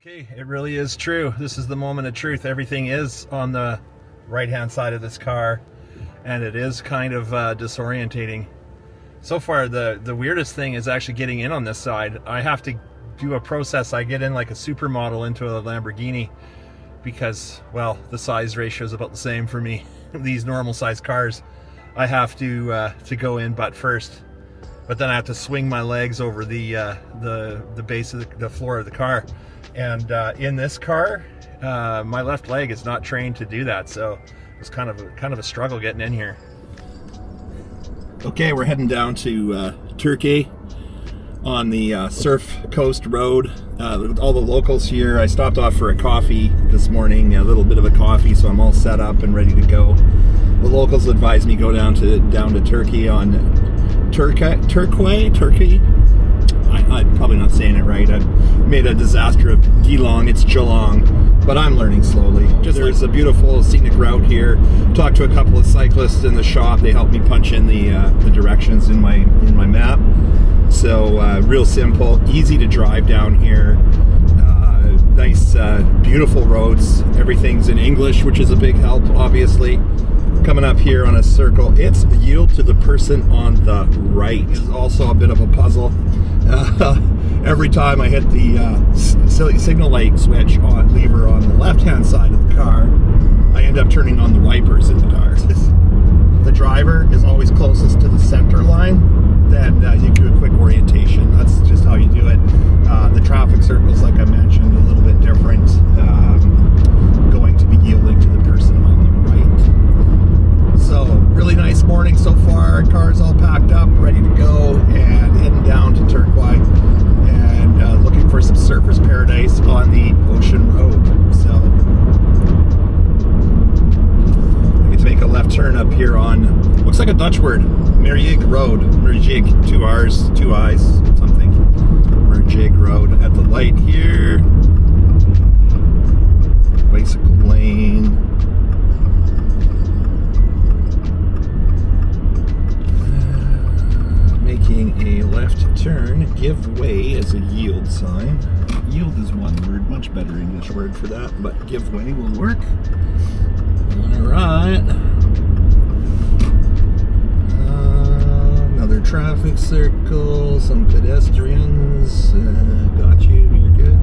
Okay, it really is true. This is the moment of truth. Everything is on the right-hand side of this car, and it is kind of disorientating. So far, the weirdest thing is actually getting in on this side. I have to do a process. I get in like a supermodel into a Lamborghini because, well, the size ratio is about the same for me. These normal size cars, I have to go in butt first, but then I have to swing my legs over the base of the floor of the car. And in this car, my left leg is not trained to do that, so it's kind of a struggle getting in here. Okay, we're heading down to Torquay on the Surf Coast Road with all the locals here. I stopped off for a coffee this morning, a little bit of a coffee, so I'm all set up and ready to go. The locals advised me go down to Torquay on Torquay. I'm probably not saying it right. I made a disaster of Geelong. It's Geelong, but I'm learning slowly. There's a beautiful scenic route here. Talked to a couple of cyclists in the shop. They helped me punch in the directions in my map. So real simple, easy to drive down here. Nice, beautiful roads. Everything's in English, which is a big help, obviously. Coming up here on a circle, it's yield to the person on the right. Is also a bit of a puzzle. Every time I hit the signal light switch on lever on the left-hand side of the car, I end up turning on the wipers in the dark. The driver is always closest to the center line. Then you do a quick orientation. That's just how you do it. The traffic circles, like I mentioned, a little bit different. Going to be yielding to the person on the right. So, really nice morning so far. Car's all packed up, ready to go, and heading down to Torquay and looking for some surfer's paradise on the ocean road. So, we can make a left turn up here on, looks like a Dutch word, Merjig Road. Merjig, 2 R's, 2 I's, something. Merjig Road at the light here. Bicycle lane. Making a left turn, give way as a yield sign. Yield is one word, much better English word for that, but give way will work. Alright. Another traffic circle, some pedestrians. Got you, you're good.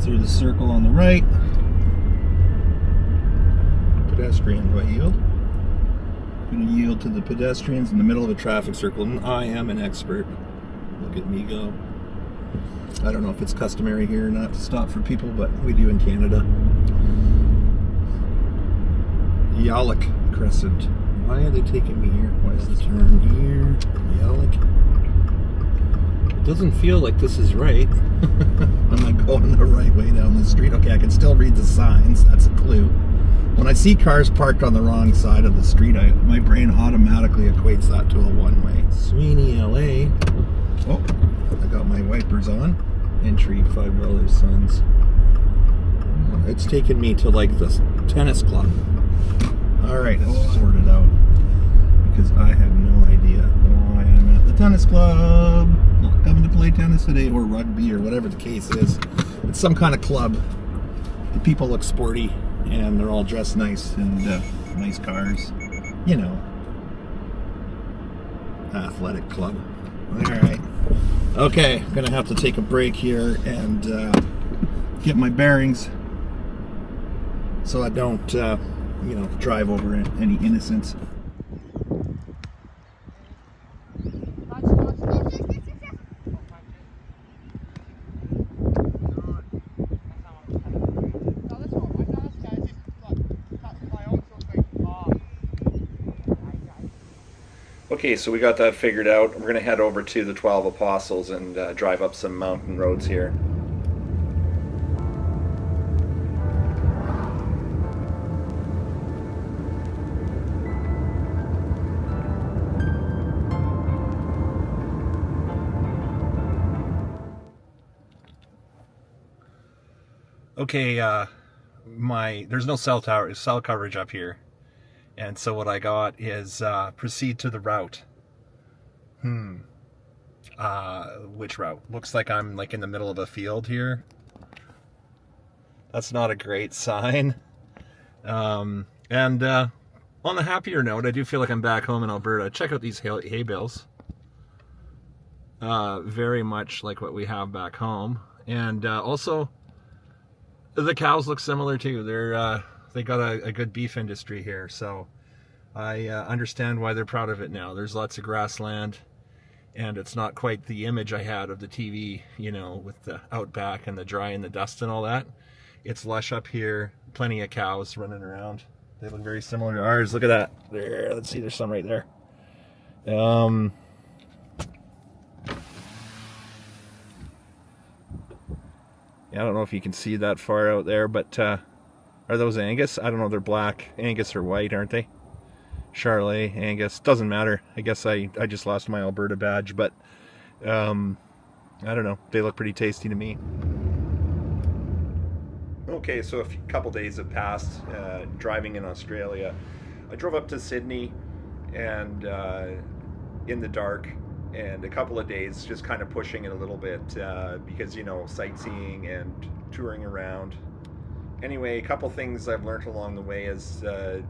Through the circle on the right. Pedestrian, do I yield? I'm going to yield to the pedestrians in the middle of a traffic circle, and I am an expert. Look at me go. I don't know if it's customary here not to stop for people, but we do in Canada. Yallock Crescent. Why are they taking me here? Why is the turn here? Yallock. It doesn't feel like this is right. I'm not going the right way down the street. Okay, I can still read the signs. That's a clue. When I see cars parked on the wrong side of the street, my brain automatically equates that to a one-way. Sweeney, LA. Oh, I got my wipers on. Entry, $5 Suns. It's taken me to like the tennis club. Alright, let's sort it out. Because I have no idea why I'm at the tennis club. Not coming to play tennis today, or rugby, or whatever the case is. It's some kind of club. The people look sporty, and they're all dressed nice, and nice cars. You know. Athletic club. Alright. Okay, I'm gonna have to take a break here and get my bearings so I don't, drive over any innocents. Okay, so we got that figured out. We're going to head over to the 12 Apostles and drive up some mountain roads here. Okay, there's no cell coverage up here. And so what I got is proceed to the route. Which route? Looks like I'm like in the middle of a field here. That's not a great sign. And on the happier note, I do feel like I'm back home in Alberta. Check out these hay bales. Very much like what we have back home. And also, the cows look similar too. They got a good beef industry here, so I understand why they're proud of it now. There's lots of grassland, and it's not quite the image I had of the TV, you know, with the outback and the dry and the dust and all that. It's lush up here, plenty of cows running around. They look very similar to ours. Look at that. There, let's see, there's some right there. I don't know if you can see that far out there, but are those Angus? I don't know, they're black. Angus are white, aren't they? Charolais, Angus, doesn't matter. I guess I just lost my Alberta badge, but I don't know. They look pretty tasty to me. Okay, so a couple days have passed driving in Australia. I drove up to Sydney and in the dark, and a couple of days just kind of pushing it a little bit because, you know, sightseeing and touring around. Anyway, a couple things I've learned along the way is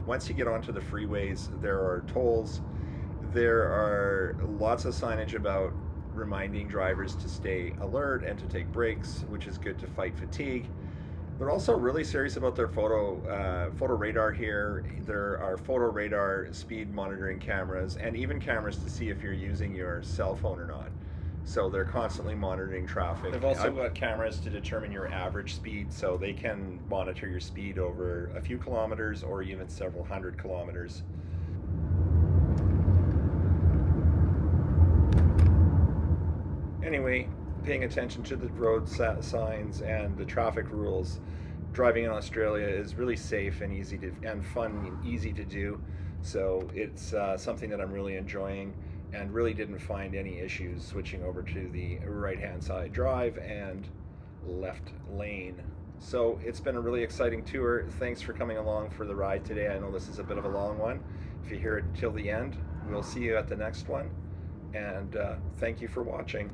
once you get onto the freeways, there are tolls. There are lots of signage about reminding drivers to stay alert and to take breaks, which is good to fight fatigue. They're also really serious about their photo radar here. There are photo radar speed monitoring cameras, and even cameras to see if you're using your cell phone or not. So they're constantly monitoring traffic. They've also got cameras to determine your average speed, so they can monitor your speed over a few kilometers or even several hundred kilometers. Anyway, paying attention to the road signs and the traffic rules. Driving in Australia is really safe and easy to and fun and easy to do. So it's something that I'm really enjoying, and really didn't find any issues switching over to the right-hand side drive and left lane. So it's been a really exciting tour. Thanks for coming along for the ride today. I know this is a bit of a long one. If you hear it till the end, we'll see you at the next one. And thank you for watching.